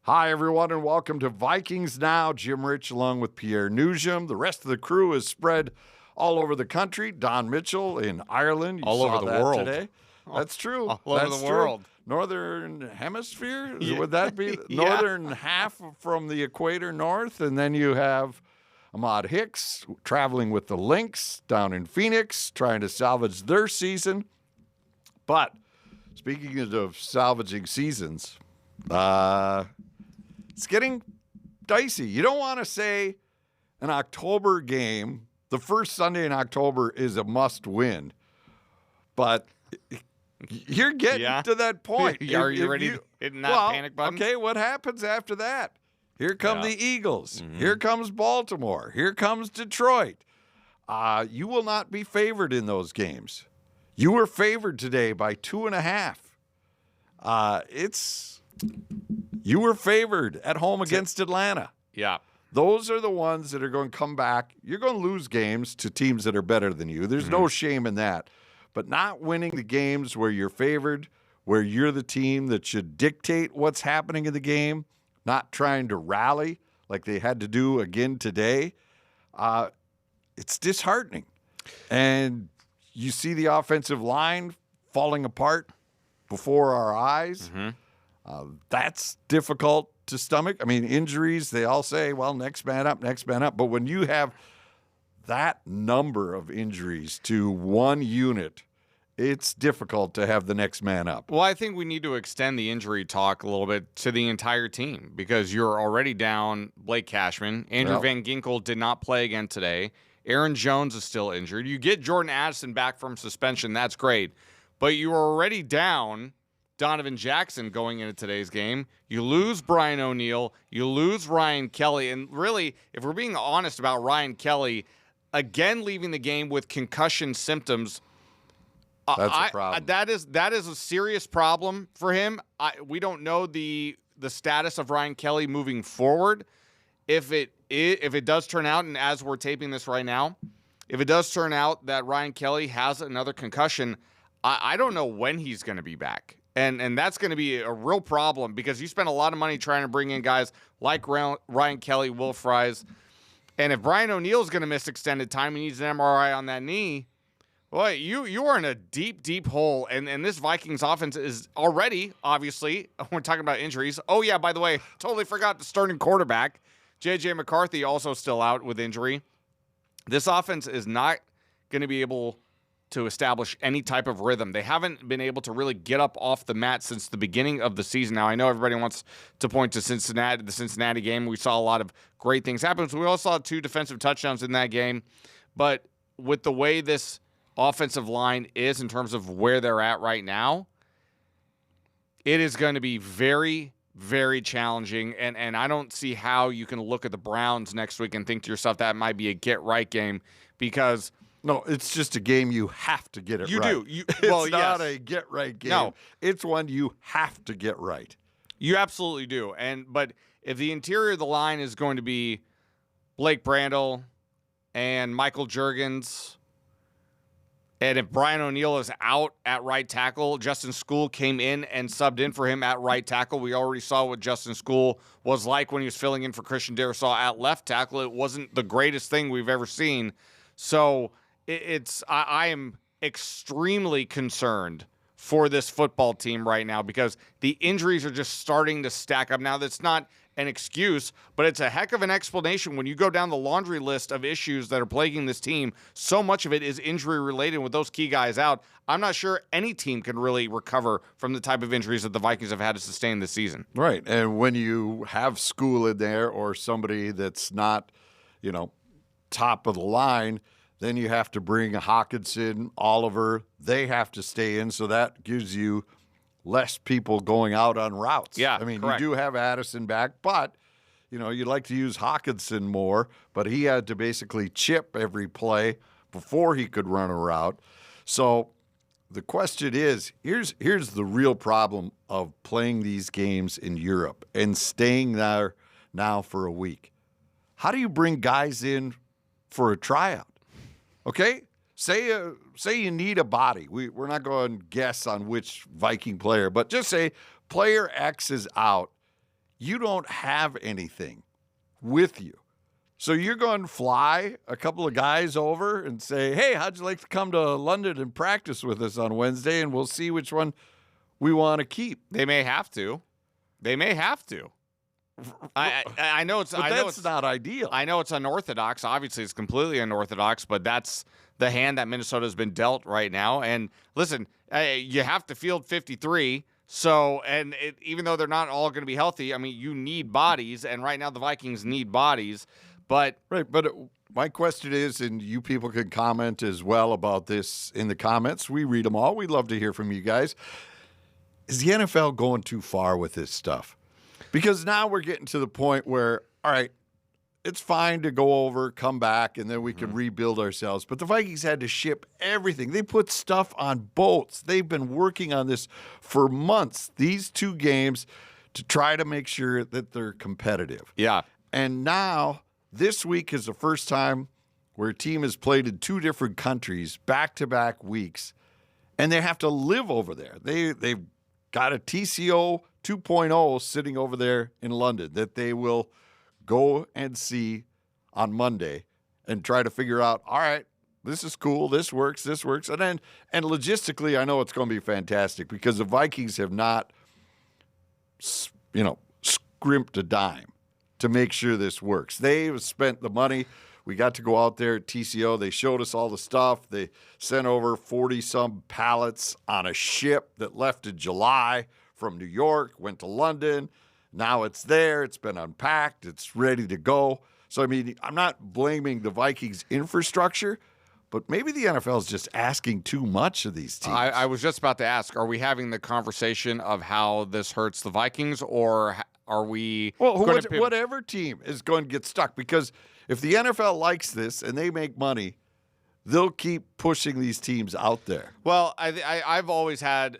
Hi, everyone, and welcome to Vikings Now. Jim Rich along with Pierre Noujaim. The rest of the crew is spread all over the country. Don Mitchell in Ireland. You all saw over the that world today. That's true. All over That's the true. world. Northern Hemisphere? Yeah. Would that be? Yeah. Northern half from the equator north. And then you have Ahmad Hicks traveling with the Lynx down in Phoenix, trying to salvage their season. But speaking of salvaging seasons, it's getting dicey. You don't want to say an October game, the first Sunday in October, is a must-win. But you're getting to that point. Are you ready to hit that panic button? Okay, what happens after that? Here come the Eagles. Mm-hmm. Here comes Baltimore. Here comes Detroit. You will not be favored in those games. You were favored today by 2.5. You were favored at home against Atlanta. Yeah. Those are the ones that are going to come back. You're going to lose games to teams that are better than you. There's no shame in that. But not winning the games where you're favored, where you're the team that should dictate what's happening in the game, not trying to rally like they had to do again today, it's disheartening. And you see the offensive line falling apart before our eyes. That's difficult to stomach. I mean, injuries, they all say, well, next man up, next man up. But when you have that number of injuries to one unit, it's difficult to have the next man up. Well, I think we need to extend the injury talk a little bit to the entire team because you're already down Blake Cashman. Andrew Van Ginkel did not play again today. Aaron Jones is still injured. You get Jordan Addison back from suspension. That's great. But you are already down Donovan Jackson going into today's game. You lose Brian O'Neill. You lose Ryan Kelly. And really, if we're being honest about Ryan Kelly, again leaving the game with concussion symptoms, that's a problem. That is a serious problem for him. We don't know the status of Ryan Kelly moving forward. If it does turn out, and as we're taping this right now, if it does turn out that Ryan Kelly has another concussion, I don't know when he's going to be back. And that's going to be a real problem because you spend a lot of money trying to bring in guys like Ryan Kelly, Will Fries. And if Brian O'Neill is going to miss extended time, he needs an MRI on that knee. Boy, you are in a deep, deep hole. And this Vikings offense is already, obviously, we're talking about injuries. Oh, yeah, by the way, totally forgot the starting quarterback. J.J. McCarthy also still out with injury. This offense is not going to be able to establish any type of rhythm. They haven't been able to really get up off the mat since the beginning of the season. Now, I know everybody wants to point to the Cincinnati game. We saw a lot of great things happen. So we also saw 2 defensive touchdowns in that game. But with the way this offensive line is in terms of where they're at right now, it is going to be very, very challenging. And I don't see how you can look at the Browns next week and think to yourself that might be a get-right game because – no, it's just a game you have to get it right. You do. It's not a get-right game. No. It's one you have to get right. You absolutely do. But if the interior of the line is going to be Blake Brandel and Michael Juergens, and if Brian O'Neill is out at right tackle, Justin Skule came in and subbed in for him at right tackle. We already saw what Justin Skule was like when he was filling in for Christian Darrisaw at left tackle. It wasn't the greatest thing we've ever seen. So I am extremely concerned for this football team right now because the injuries are just starting to stack up. Now, that's not an excuse, but it's a heck of an explanation when you go down the laundry list of issues that are plaguing this team. So much of it is injury related with those key guys out. I'm not sure any team can really recover from the type of injuries that the Vikings have had to sustain this season. Right. And when you have Skule in there or somebody that's not, top of the line, then you have to bring Hawkinson, Oliver. They have to stay in, so that gives you less people going out on routes. Yeah, I mean, correct. You do have Addison back, but, you'd like to use Hawkinson more, but he had to basically chip every play before he could run a route. So the question is, here's the real problem of playing these games in Europe and staying there now for a week. How do you bring guys in for a tryout? Okay, say you need a body. We're not going to guess on which Viking player, but just say player X is out. you don't have anything with you. So you're going to fly a couple of guys over and say, hey, how'd you like to come to London and practice with us on Wednesday, and we'll see which one we want to keep. They may have to. I know it's. But that's not ideal. I know it's unorthodox. Obviously, it's completely unorthodox, but that's the hand that Minnesota's been dealt right now. And listen, you have to field 53. So, even though they're not all going to be healthy, I mean, you need bodies, and right now the Vikings need bodies. But my question is, and you people can comment as well about this in the comments. We read them all. We'd love to hear from you guys. Is the NFL going too far with this stuff? Because now we're getting to the point where, all right, it's fine to go over, come back, and then we can rebuild ourselves. But the Vikings had to ship everything. They put stuff on boats. They've been working on this for months, these 2 games, to try to make sure that they're competitive. Yeah. And now, this week is the first time where a team has played in 2 different countries, back-to-back weeks, and they have to live over there. They've got a TCO 2.0 sitting over there in London that they will go and see on Monday and try to figure out, all right, this is cool, this works. And logistically, I know it's going to be fantastic because the Vikings have not, scrimped a dime to make sure this works. They've spent the money. We got to go out there at TCO. They showed us all the stuff. They sent over 40-some pallets on a ship that left in July from New York, went to London. Now it's there. It's been unpacked. It's ready to go. So, I mean, I'm not blaming the Vikings infrastructure, but maybe the NFL is just asking too much of these teams. I was just about to ask, are we having the conversation of how this hurts the Vikings, or are we whatever team is going to get stuck? Because if the NFL likes this and they make money, they'll keep pushing these teams out there. Well, I've always had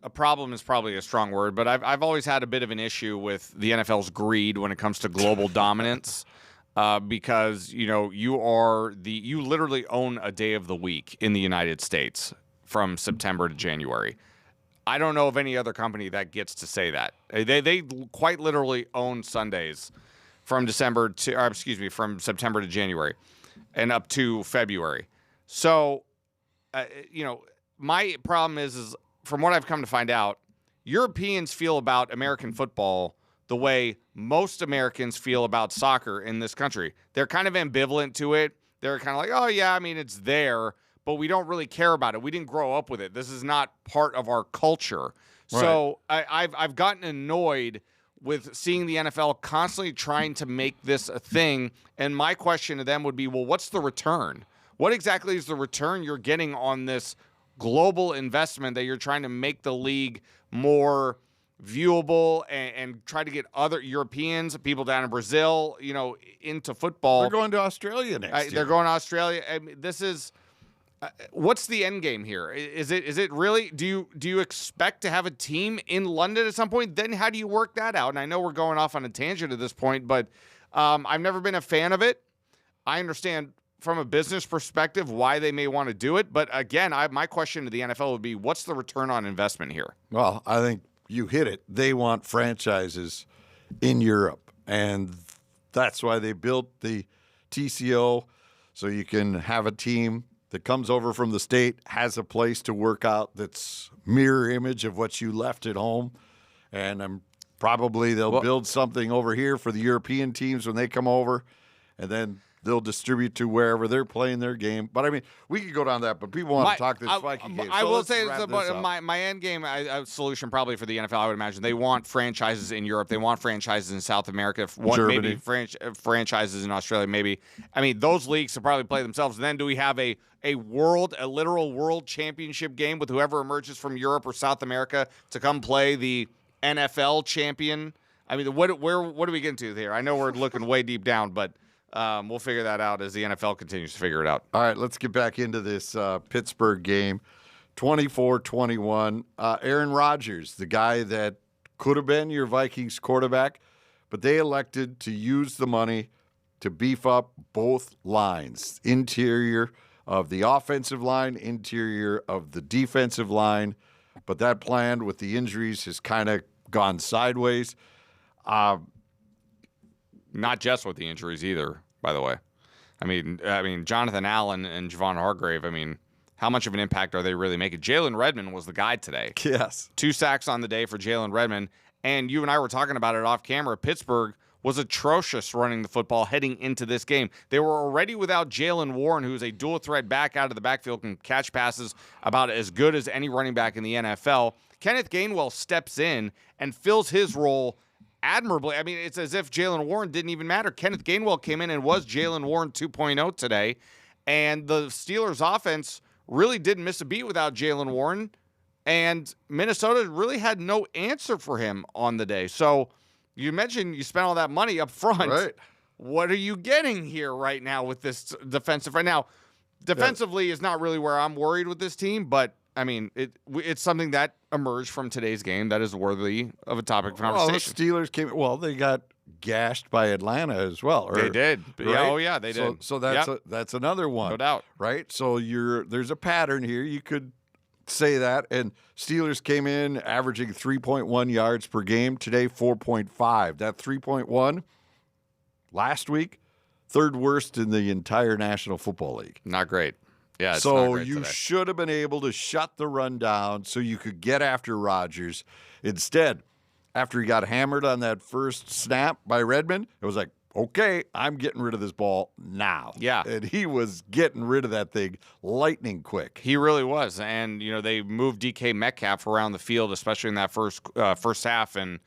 a problem is probably a strong word, but I've always had a bit of an issue with the NFL's greed when it comes to global dominance, because you literally own a day of the week in the United States from September to January. I don't know of any other company that gets to say that. They quite literally own Sundays from September to January and up to February. So, my problem is from what I've come to find out, Europeans feel about American football the way most Americans feel about soccer in this country. They're kind of ambivalent to it. They're kind of like, oh, yeah, I mean, it's there, but we don't really care about it. We didn't grow up with it. This is not part of our culture. Right. So I've gotten annoyed with seeing the NFL constantly trying to make this a thing. And my question to them would be, well, what's the return? What exactly is the return you're getting on this global investment that you're trying to make the league more viewable and try to get other Europeans, people down in Brazil, into football? They're going to Australia next year. They're going to Australia. I mean, this is what's the end game here? Is it really? Do you expect to have a team in London at some point? Then how do you work that out? And I know we're going off on a tangent at this point, but I've never been a fan of it. I understand from a business perspective why they may want to do it, but again, my question to the NFL would be, what's the return on investment here? Well, I think you hit it. They want franchises in Europe, and that's why they built the TCO, so you can have a team that comes over from the state, has a place to work out that's mirror image of what you left at home, and probably they'll build something over here for the European teams when they come over, and then they'll distribute to wherever they're playing their game. But, I mean, we could go down that, but people want to talk this Viking game. I will say my end game solution probably for the NFL, I would imagine, they want franchises in Europe. They want franchises in South America. Maybe franchises in Australia, maybe. I mean, those leagues will probably play themselves. And then do we have a literal world championship game with whoever emerges from Europe or South America to come play the NFL champion? I mean, what do we get into here? I know we're looking way deep down, but we'll figure that out as the NFL continues to figure it out. All right, let's get back into this Pittsburgh game. 24-21. Aaron Rodgers, the guy that could have been your Vikings quarterback, but they elected to use the money to beef up both lines, interior of the offensive line, interior of the defensive line. But that plan with the injuries has kind of gone sideways. Not just with the injuries either, by the way. I mean, Jonathan Allen and Javon Hargrave, I mean, how much of an impact are they really making? Jalen Redmond was the guy today. Yes. 2 sacks on the day for Jalen Redmond. And you and I were talking about it off camera. Pittsburgh was atrocious running the football heading into this game. They were already without Jalen Warren, who's a dual threat back out of the backfield, can catch passes about as good as any running back in the NFL. Kenneth Gainwell steps in and fills his role admirably. I mean, it's as if Jalen Warren didn't even matter. Kenneth Gainwell came in and was Jalen Warren 2.0 today. And the Steelers offense really didn't miss a beat without Jalen Warren. And Minnesota really had no answer for him on the day. So you mentioned you spent all that money up front. Right. What are you getting here right now with this defensive? Right now, defensively is not really where I'm worried with this team, but I mean, it's something that emerged from today's game that is worthy of a topic of conversation. Well, the Steelers they got gashed by Atlanta as well. They did. Right? Yeah, oh, yeah, they did. So that's another one. No doubt. Right? So there's a pattern here. You could say that. And Steelers came in averaging 3.1 yards per game. Today, 4.5. That 3.1 last week, third worst in the entire National Football League. Not great. Yeah, it's so not great you today. should have been able to shut the run down so you could get after Rodgers. Instead, after he got hammered on that first snap by Redmond, it was like, okay, I'm getting rid of this ball now. Yeah. And he was getting rid of that thing lightning quick. He really was. And, they moved D.K. Metcalf around the field, especially in that first half, and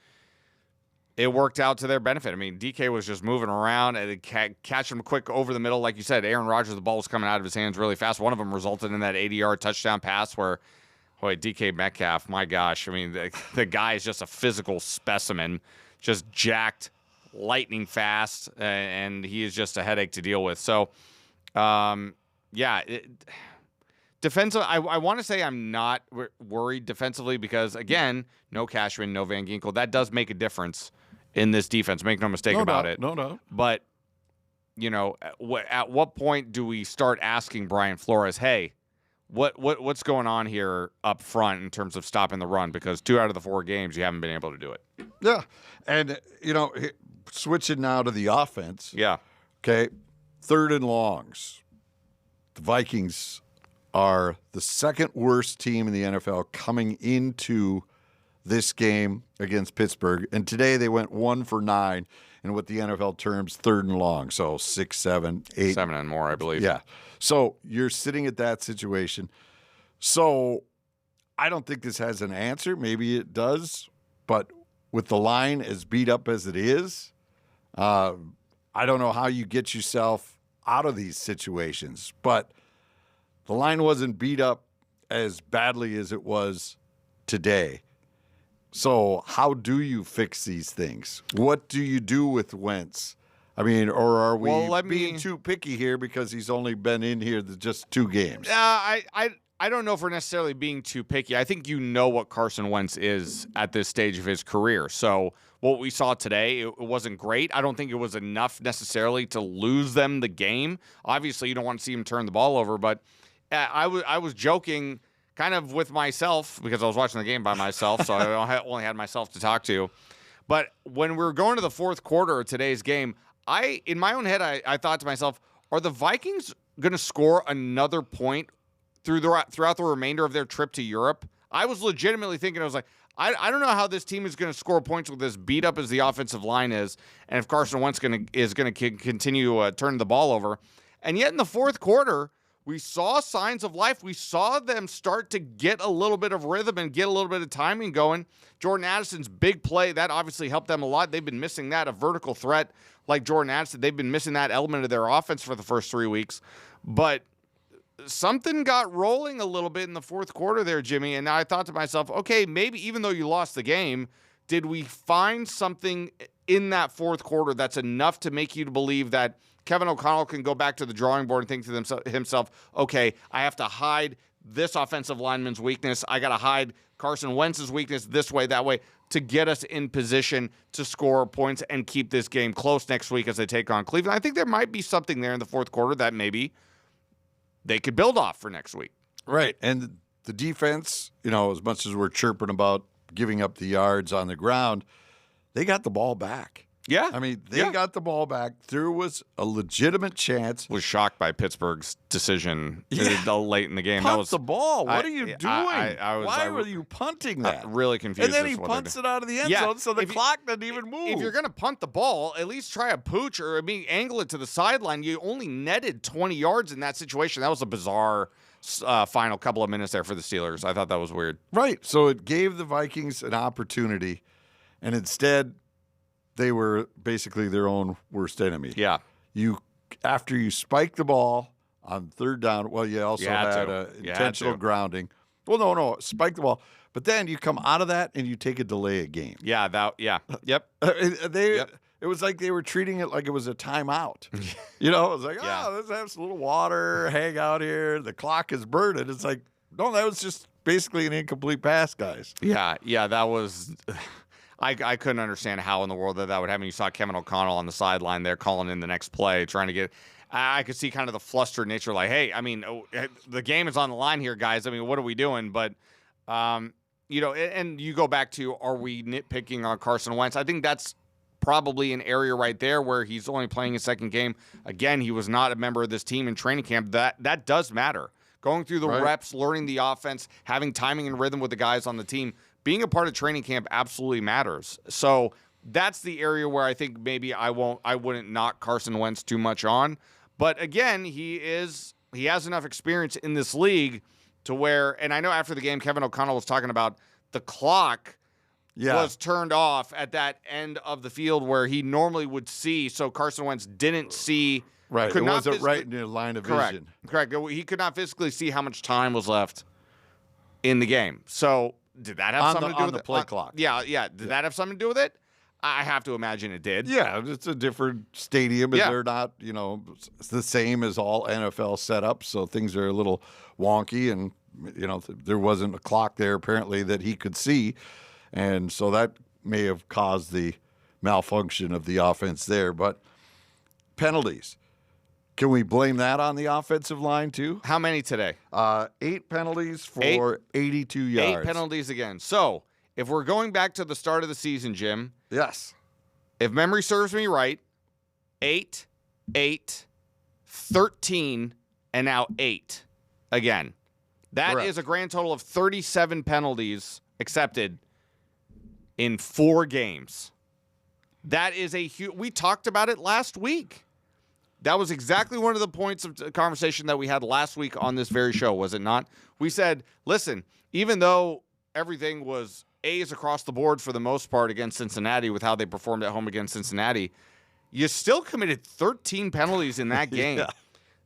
it worked out to their benefit. I mean, D.K. was just moving around and catch him quick over the middle. Like you said, Aaron Rodgers, the ball was coming out of his hands really fast. One of them resulted in that 80-yard touchdown pass where, D.K. Metcalf, my gosh. I mean, the guy is just a physical specimen, just jacked, lightning fast, and he is just a headache to deal with. So, defensive, I want to say I'm not worried defensively because, again, no Cashman, no Van Ginkel. That does make a difference in this defense. Make no mistake about it. No doubt. But, at what point do we start asking Brian Flores, hey, what's going on here up front in terms of stopping the run? Because 2 out of the 4 games, you haven't been able to do it. Yeah. And, switching now to the offense. Yeah. Okay. 3rd and longs. The Vikings are the second worst team in the NFL coming into this game against Pittsburgh. And today they went 1 for 9 in what the NFL terms 3rd and long. So 6, 7, 8. 7 and more, I believe. Yeah. So you're sitting at that situation. So I don't think this has an answer. Maybe it does. But with the line as beat up as it is, I don't know how you get yourself out of these situations. But the line wasn't beat up as badly as it was today. So how do you fix these things? What do you do with Wentz? I mean, or are we being too picky here because he's only been in here just 2 games? I don't know if we're necessarily being too picky. I think you know what Carson Wentz is at this stage of his career. So what we saw today, it wasn't great. I don't think it was enough necessarily to lose them the game. Obviously, you don't want to see him turn the ball over, but I was joking kind of with myself because I was watching the game by myself, so I only had myself to talk to. But when we were going to the 4th quarter of today's game, in my own head, I thought to myself, are the Vikings going to score another point throughout the remainder of their trip to Europe? I was legitimately thinking, I was like, I don't know how this team is going to score points with as beat up as the offensive line is, and if Carson Wentz is going to continue turning the ball over. And yet in the 4th quarter, we saw signs of life. We saw them start to get a little bit of rhythm and get a little bit of timing going. Jordan Addison's big play, that obviously helped them a lot. They've been missing that, a vertical threat like Jordan Addison. They've been missing that element of their offense for the first 3 weeks. But something got rolling a little bit in the 4th quarter there, Jimmy, and I thought to myself, okay, maybe even though you lost the game, did we find something in that 4th quarter that's enough to make you believe that Kevin O'Connell can go back to the drawing board and think to himself, okay, I have to hide this offensive lineman's weakness. I got to hide Carson Wentz's weakness this way, that way, to get us in position to score points and keep this game close next week as they take on Cleveland. I think there might be something there in the 4th quarter that maybe they could build off for next week. Right. And the defense, as much as we're chirping about giving up the yards on the ground, they got the ball back. Yeah. I mean, they got the ball back. There was a legitimate chance. Was shocked by Pittsburgh's decision late in the game. Punt the ball. What are you doing? Why were you punting that? Really confused. And then he punts it out of the end zone, so the clock doesn't even move. If you're going to punt the ball, at least try a pooch or angle it to the sideline. You only netted 20 yards in that situation. That was a bizarre final couple of minutes there for the Steelers. I thought that was weird. Right. So it gave the Vikings an opportunity, and instead they were basically their own worst enemy. Yeah. After you spike the ball on third down, well, you also had an intentional grounding. Well, no, spike the ball. But then you come out of that and you take a delay of game. Yeah, yep. It was like they were treating it like it was a timeout. It was like, let's have some little water, hang out here. The clock is burning. It's like, no, that was just basically an incomplete pass, guys. Yeah, that was. I couldn't understand how in the world that would happen. You saw Kevin O'Connell on the sideline there calling in the next play, trying to get. I could see kind of the flustered nature, like, hey, I mean, the game is on the line here, guys. I mean, what are we doing? But, and you go back to, are we nitpicking on Carson Wentz? I think that's probably an area right there where he's only playing his second game. Again, he was not a member of this team in training camp. That does matter. Going through the reps, learning the offense, having timing and rhythm with the guys on the team. Being a part of training camp absolutely matters. So that's the area where I think maybe I wouldn't knock Carson Wentz too much on. But again, he has enough experience in this league to where, and I know after the game, Kevin O'Connell was talking about the clock was turned off at that end of the field where he normally would see. So Carson Wentz didn't see. Right. It wasn't right in your line of vision. Correct. He could not physically see how much time was left in the game. So did that have something to do with the play clock? Yeah. Did that have something to do with it? I have to imagine it did. Yeah, it's a different stadium, and they're not, it's the same as all NFL setups, so things are a little wonky, and, there wasn't a clock there apparently that he could see, and so that may have caused the malfunction of the offense there. But penalties. Can we blame that on the offensive line, too? How many today? 8 penalties for 82 yards. 8 penalties again. So, if we're going back to the start of the season, Jim. Yes. If memory serves me right, 8, 13, and now 8 again. That is a grand total of 37 penalties accepted in 4 games. That is a huge. We talked about it last week. That was exactly one of the points of conversation that we had last week on this very show, was it not? We said, listen, even though everything was A's across the board for the most part against Cincinnati with how they performed at home against Cincinnati, you still committed 13 penalties in that game.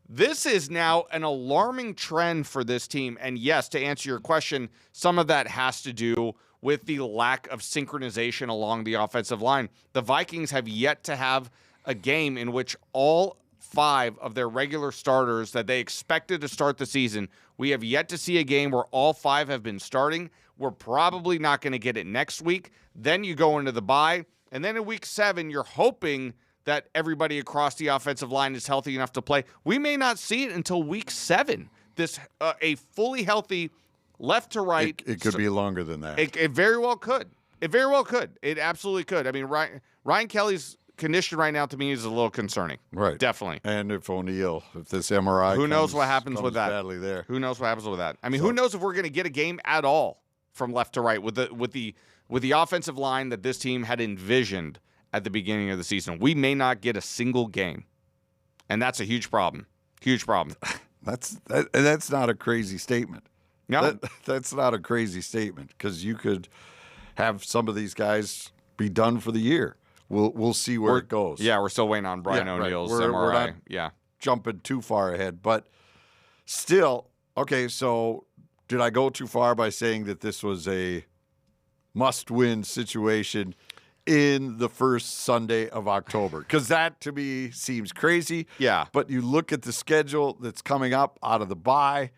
This is now an alarming trend for this team. And yes, to answer your question, some of that has to do with the lack of synchronization along the offensive line. The Vikings have yet to have a game in which all 5 of their regular starters that they expected to start the season, we have yet to see a game where all 5 have been starting. We're probably not going to get it next week. Then you go into the bye. And then in week 7, you're hoping that everybody across the offensive line is healthy enough to play. We may not see it until week 7. This a fully healthy left to right. It could be longer than that. It very well could. It very well could. It absolutely could. I mean, Ryan Kelly's condition right now to me is a little concerning. Right. Definitely. And if this MRI who knows what happens with that? Badly there. Who knows what happens with that? I mean, who knows if we're going to get a game at all from left to right with the offensive line that this team had envisioned at the beginning of the season. We may not get a single game. And that's a huge problem. Huge problem. That's not a crazy statement. No. That's not a crazy statement, because you could have some of these guys be done for the year. We'll see where it goes. Yeah, we're still waiting on Brian O'Neill's MRI. We're not jumping too far ahead. But still, okay, so did I go too far by saying that this was a must-win situation in the first Sunday of October? Because that, to me, seems crazy. Yeah. But you look at the schedule that's coming up out of the bye,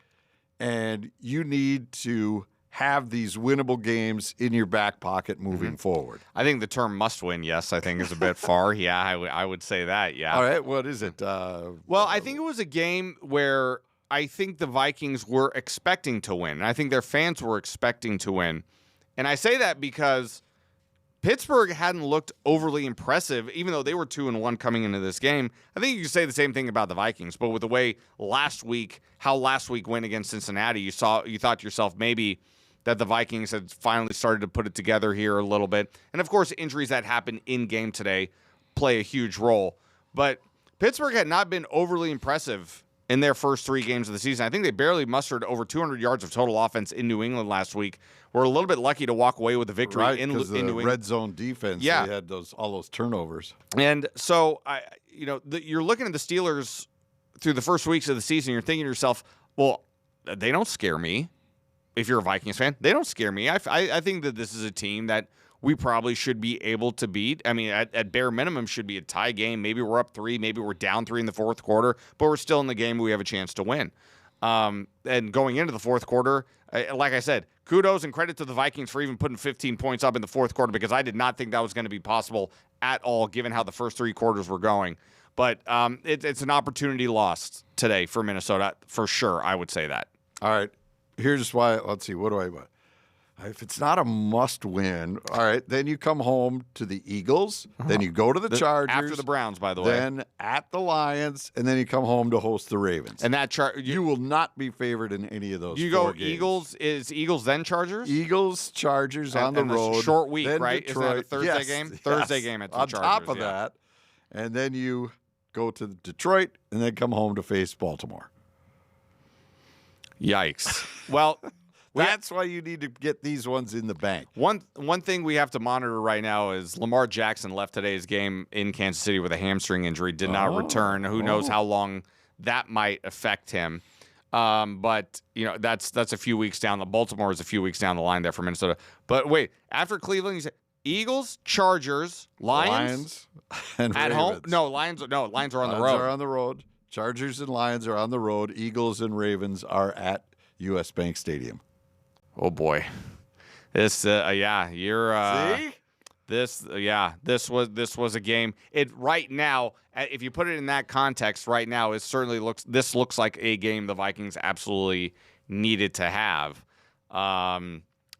and you need to have these winnable games in your back pocket moving forward. I think the term must win, yes, I think is a bit far. Yeah, I would say that, yeah. All right, what is it? Well, I think it was a game where I think the Vikings were expecting to win. And I think their fans were expecting to win. And I say that because Pittsburgh hadn't looked overly impressive, even though they were 2-1 coming into this game. I think you could say the same thing about the Vikings, but with the way how last week went against Cincinnati, you thought to yourself maybe that the Vikings had finally started to put it together here a little bit. And of course, injuries that happened in game today play a huge role. But Pittsburgh had not been overly impressive in their first 3 games of the season. I think they barely mustered over 200 yards of total offense in New England last week. We're a little bit lucky to walk away with a victory in New England. Red zone defense, yeah. They had all those turnovers. And so, you're looking at the Steelers through the first weeks of the season, you're thinking to yourself, well, they don't scare me. If you're a Vikings fan, they don't scare me. I think that this is a team that we probably should be able to beat. I mean, at bare minimum, should be a tie game. Maybe we're up 3, maybe we're down 3 in the fourth quarter, but we're still in the game. We have a chance to win. And going into the fourth quarter, like I said, kudos and credit to the Vikings for even putting 15 points up in the fourth quarter, because I did not think that was going to be possible at all, given how the first 3 quarters were going. But it's an opportunity lost today for Minnesota, for sure. I would say that. All right. Here's why. Let's see. What do I want? If it's not a must-win, all right, then you come home to the Eagles. Then you go to the Chargers. After the Browns, by the way. Then at the Lions, and then you come home to host the Ravens. And that you will not be favored in any of those. You 4 go games. Eagles. Is Eagles then Chargers? Eagles, Chargers on the road. Short week, then right? Detroit. Isn't that a Thursday game? Thursday game at the on Chargers. On top of that, and then you go to Detroit, and then come home to face Baltimore. Yikes. Well, that's why you need to get these ones in the bank. One thing we have to monitor right now is Lamar Jackson left today's game in Kansas City with a hamstring injury, did not return. Who knows how long that might affect him. But that's a few weeks down. Baltimore is a few weeks down the line there for Minnesota. But wait, after Cleveland, you said Eagles, Chargers, Lions and at Ravens. home. Lions are on the road. Lions are on the road. Chargers and Lions are on the road. Eagles and Ravens are at U.S. Bank Stadium. Oh boy, this See? This was a game. It right now, if you put it in that context, right now, it certainly looks like a game the Vikings absolutely needed to have.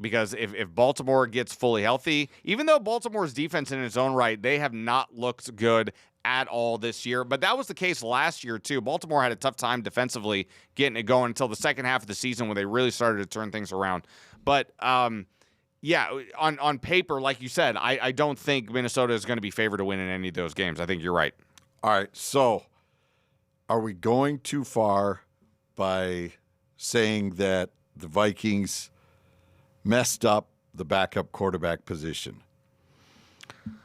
Because if Baltimore gets fully healthy, even though Baltimore's defense in its own right, they have not looked good at all this year. But that was the case last year, too. Baltimore had a tough time defensively getting it going until the second half of the season when they really started to turn things around. But, on paper, like you said, I don't think Minnesota is going to be favored to win in any of those games. I think you're right. All right, so are we going too far by saying that the Vikings messed up the backup quarterback position?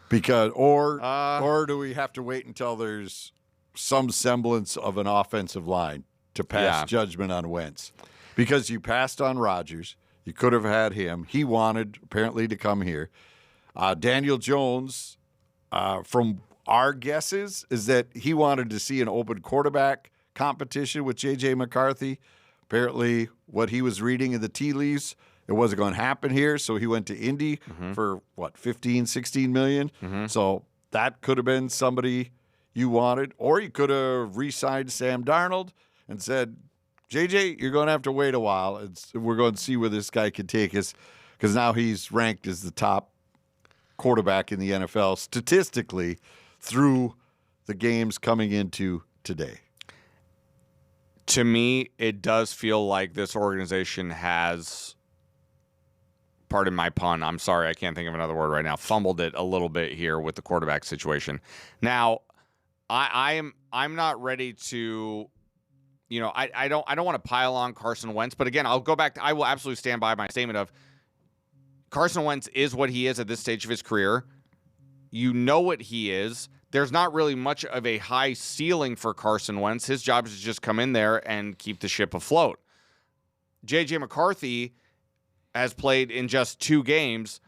Because or do we have to wait until there's some semblance of an offensive line to pass judgment on Wentz? Because you passed on Rodgers. You could have had him. He wanted, apparently, to come here. Daniel Jones, from our guesses, is that he wanted to see an open quarterback competition with J.J. McCarthy. Apparently, what he was reading in the tea leaves, it wasn't going to happen here, so he went to Indy for, 15, 16 million? So that could have been somebody you wanted. Or you could have re-signed Sam Darnold and said, JJ, you're going to have to wait a while. We're going to see where this guy can take us, because now he's ranked as the top quarterback in the NFL statistically through the games coming into today. To me, it does feel like this organization has, pardon my pun, I'm sorry, I can't think of another word right now, fumbled it a little bit here with the quarterback situation. Now, I'm not ready to, I don't want to pile on Carson Wentz, but again, I'll go back to, I will absolutely stand by my statement of Carson Wentz is what he is at this stage of his career. You know what he is. There's not really much of a high ceiling for Carson Wentz. His job is to just come in there and keep the ship afloat. J.J. McCarthy has played in just 2 games.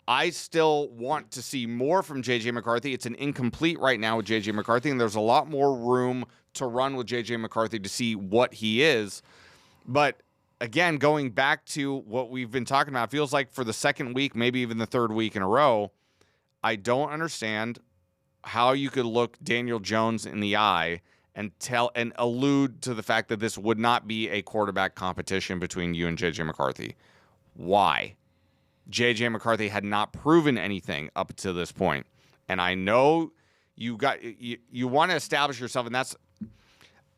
I still want to see more from J.J. McCarthy. It's an incomplete right now with J.J. McCarthy, and there's a lot more room to run with J.J. McCarthy to see what he is. But again, going back to what we've been talking about, it feels like for the second week, maybe even the third week in a row, I don't understand how you could look Daniel Jones in the eye and allude to the fact that this would not be a quarterback competition between you and J.J. McCarthy. Why? J.J. McCarthy had not proven anything up to this point. And I know you want to establish yourself, and that's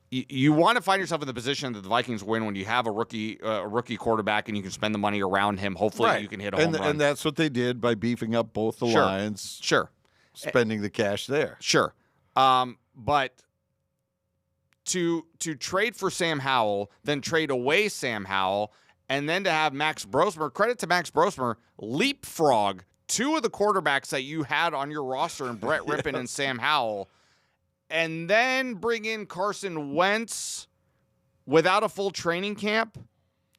you want to find yourself in the position that the Vikings win when you have a rookie quarterback and you can spend the money around him. Hopefully you can hit a home run. And that's what they did by beefing up both the lines. Sure. Spending the cash there. Sure. But to trade for Sam Howell, then trade away Sam Howell, and then to have Max Brosmer, credit to Max Brosmer, leapfrog two of the quarterbacks that you had on your roster in Brett Rippon and Sam Howell, and then bring in Carson Wentz without a full training camp.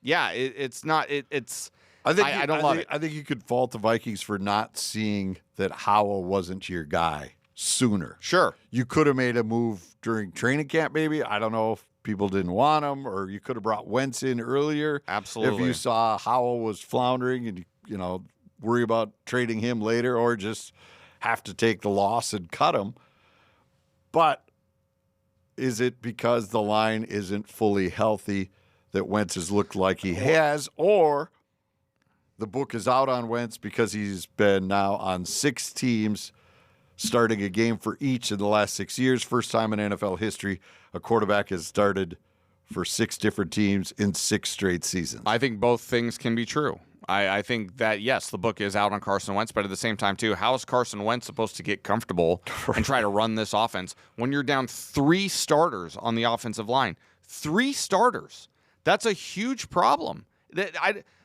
Yeah, it's not. I don't love it. I think you could fault the Vikings for not seeing that Howell wasn't your guy sooner. Sure. You could have made a move during training camp, maybe. I don't know if people didn't want him, or you could have brought Wentz in earlier. Absolutely. If you saw Howell was floundering and, worry about trading him later, or just have to take the loss and cut him. But is it because the line isn't fully healthy that Wentz has looked like he has, or the book is out on Wentz because he's been now on 6 teams, starting a game for each in the last 6 years? First time in NFL history a quarterback has started for 6 different teams in 6 straight seasons. I think both things can be true. I think that, yes, the book is out on Carson Wentz, but at the same time, too, how is Carson Wentz supposed to get comfortable and try to run this offense when you're down 3 starters on the offensive line? 3 starters. That's a huge problem.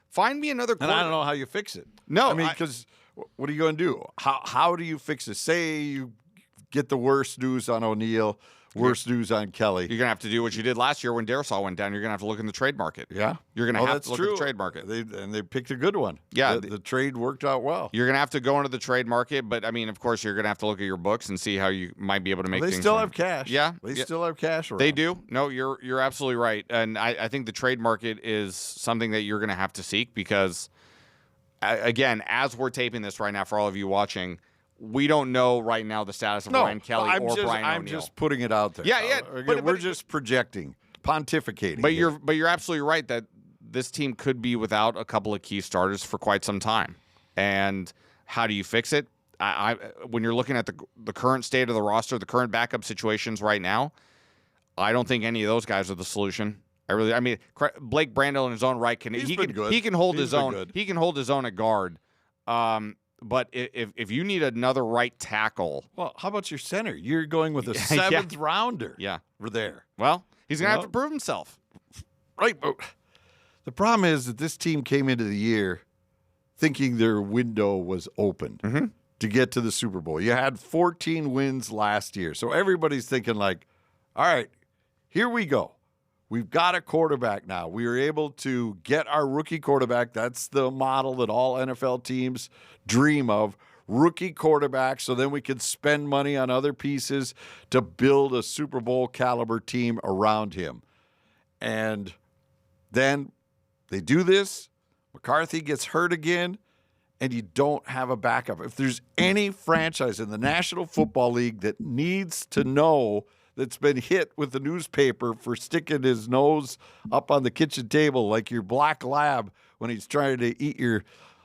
Find me another quarterback. And I don't know how you fix it. No. I mean, because what are you going to do? How do you fix it? Say you get the worst news on O'Neal, worst news on Kelly. You're going to have to do what you did last year when Darisaw went down. You're going to have to look in the trade market. Yeah. You're going to have to look at the trade market. They picked a good one. Yeah. The trade worked out well. You're going to have to go into the trade market, but, I mean, of course, you're going to have to look at your books and see how you might be able to make things. They still have cash. Yeah. They still have cash around. They do. No, you're absolutely right. And I think the trade market is something that you're going to have to seek because, again, as we're taping this right now, for all of you watching, we don't know right now the status of Ryan Kelly or Brian O'Neill. I'm just putting it out there. Yeah. But we're just projecting, pontificating. But you're absolutely right that this team could be without a couple of key starters for quite some time. And how do you fix it? When you're looking at the current state of the roster, the current backup situations right now, I don't think any of those guys are the solution. I mean, Blake Brandel in his own right can hold his own. He can hold his own at guard. But if you need another right tackle, well, how about your center? You're going with a 7th rounder. Yeah, we're there. Well, he's gonna have to prove himself. Right. But the problem is that this team came into the year thinking their window was open to get to the Super Bowl. You had 14 wins last year, so everybody's thinking like, all right, here we go. We've got a quarterback now. We were able to get our rookie quarterback. That's the model that all NFL teams dream of. Rookie quarterback, so then we can spend money on other pieces to build a Super Bowl caliber team around him. And then they do this. McCarthy gets hurt again, and you don't have a backup. If there's any franchise in the National Football League that needs to know that's been hit with the newspaper for sticking his nose up on the kitchen table like your black lab when he's trying to eat your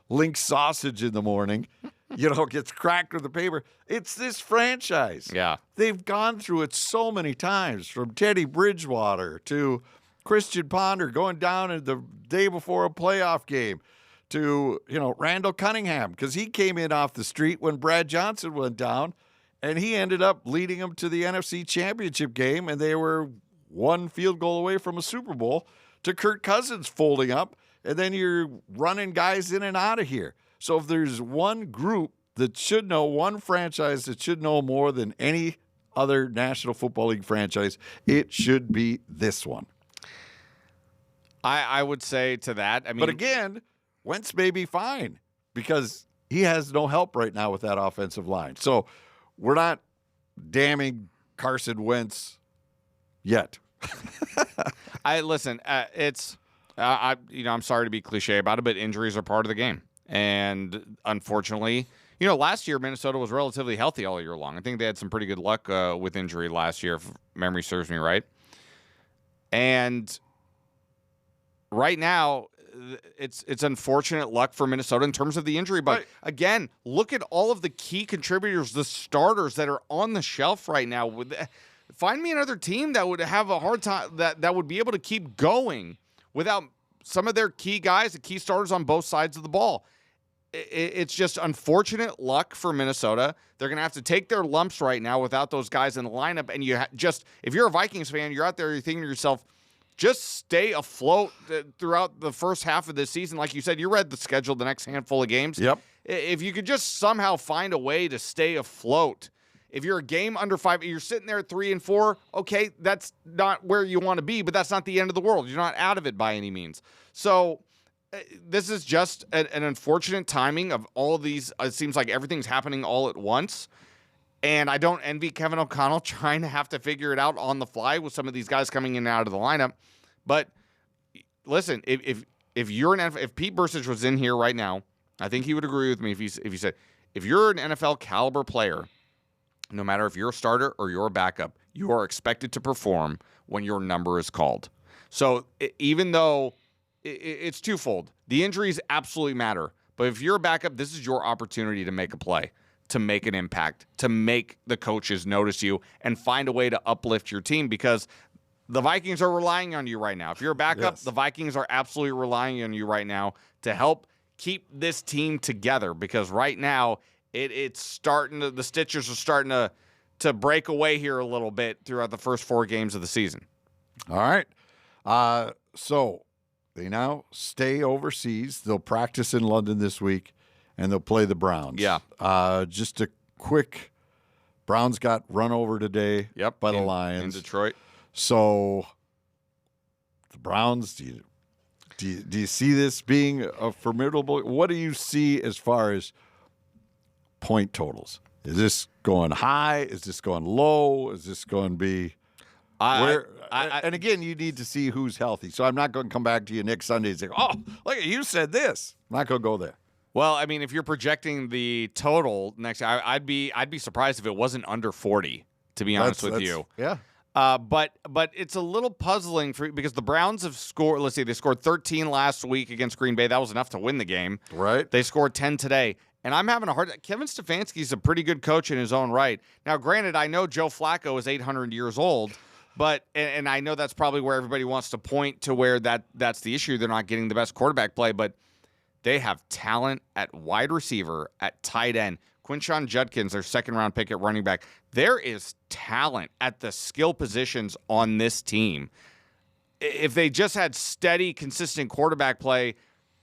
Link sausage in the morning, gets cracked with the paper. It's this franchise. Yeah. They've gone through it so many times, from Teddy Bridgewater to Christian Ponder going down in the day before a playoff game to, Randall Cunningham, because he came in off the street when Brad Johnson went down. And he ended up leading them to the NFC Championship game, and they were 1 field goal away from a Super Bowl, to Kirk Cousins folding up, and then you're running guys in and out of here. So if there's one group that should know, one franchise that should know more than any other National Football League franchise, it should be this one. I would say to that, but again, Wentz may be fine because he has no help right now with that offensive line. So we're not damning Carson Wentz yet. I'm sorry to be cliche about it, but injuries are part of the game. And unfortunately, last year Minnesota was relatively healthy all year long. I think they had some pretty good luck with injury last year, if memory serves me right. And right now, it's unfortunate luck for Minnesota in terms of the injury bug. Right. Again, look at all of the key contributors, the starters that are on the shelf right now. Find me another team that would have a hard time that would be able to keep going without some of their key guys, the key starters on both sides of the ball. It's just unfortunate luck for Minnesota. They're going to have to take their lumps right now without those guys in the lineup. And if you're a Vikings fan, you're out there, you're thinking to yourself, just stay afloat throughout the first half of this season. Like you said, you read the schedule, the next handful of games. Yep. If you could just somehow find a way to stay afloat. If you're a game under 5, you're sitting there at 3-4, okay, that's not where you want to be, but that's not the end of the world. You're not out of it by any means. So this is just an unfortunate timing of all of these. It seems like everything's happening all at once. And I don't envy Kevin O'Connell trying to have to figure it out on the fly with some of these guys coming in and out of the lineup. But listen, if you're if Pete Burcich was in here right now, I think he would agree with me if he said, if you're an NFL caliber player, no matter if you're a starter or you're a backup, you are expected to perform when your number is called. So even though it's twofold, the injuries absolutely matter. But if you're a backup, this is your opportunity to make a play, to make an impact, to make the coaches notice you and find a way to uplift your team, because the Vikings are relying on you right now. If you're a backup, yes, the Vikings are absolutely relying on you right now to help keep this team together, because right now it's starting to, the stitches are starting to break away here a little bit throughout the first 4 games of the season. All right. So they now stay overseas. They'll practice in London this week, and they'll play the Browns. Yeah. Just a quick, Browns got run over today by the Lions. In Detroit. So the Browns, do you see this being a formidable? What do you see as far as point totals? Is this going high? Is this going low? Is this going to be and again, you need to see who's healthy. So I'm not going to come back to you next Sunday and say, "Oh, look, you said this." I'm not going to go there. Well, I mean, if you're projecting the total next, I'd be surprised if it wasn't under 40. To be honest with you, yeah. But it's a little puzzling because the Browns have scored. Let's see, they scored 13 last week against Green Bay. That was enough to win the game. Right. They scored 10 today. And I'm having a hard time. Kevin Stefanski's a pretty good coach in his own right. Now, granted, I know Joe Flacco is 800 years old, but and I know that's probably where everybody wants to point to where that's the issue. They're not getting the best quarterback play, but they have talent at wide receiver, at tight end. Quinshon Judkins, their second-round pick at running back. There is talent at the skill positions on this team. If they just had steady, consistent quarterback play,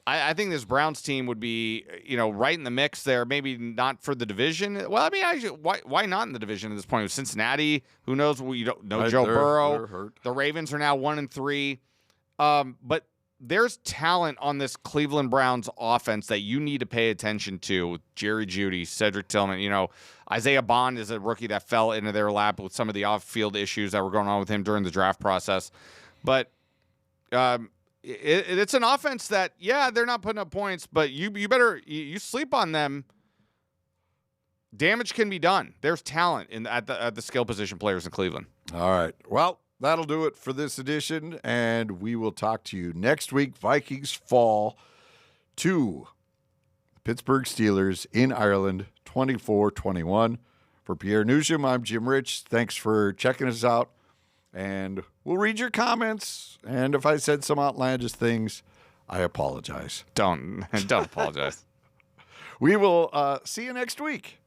I think this Browns team would be, right in the mix there. Maybe not for the division. Well, I mean, why not in the division at this point? With Cincinnati, who knows? We don't know. Joe Burrow. The Ravens are now 1-3. But there's talent on this Cleveland Browns offense that you need to pay attention to. Jerry Jeudy, Cedric Tillman. Isaiah Bond is a rookie that fell into their lap with some of the off-field issues that were going on with him during the draft process. But it's an offense that, they're not putting up points, but you better sleep on them. Damage can be done. There's talent at the skill position players in Cleveland. All right. Well, that'll do it for this edition, and we will talk to you next week. Vikings fall to the Pittsburgh Steelers in Ireland, 24-21. For Pierre Noujaim, I'm Jim Rich. Thanks for checking us out. And we'll read your comments. And if I said some outlandish things, I apologize. Don't apologize. We will see you next week.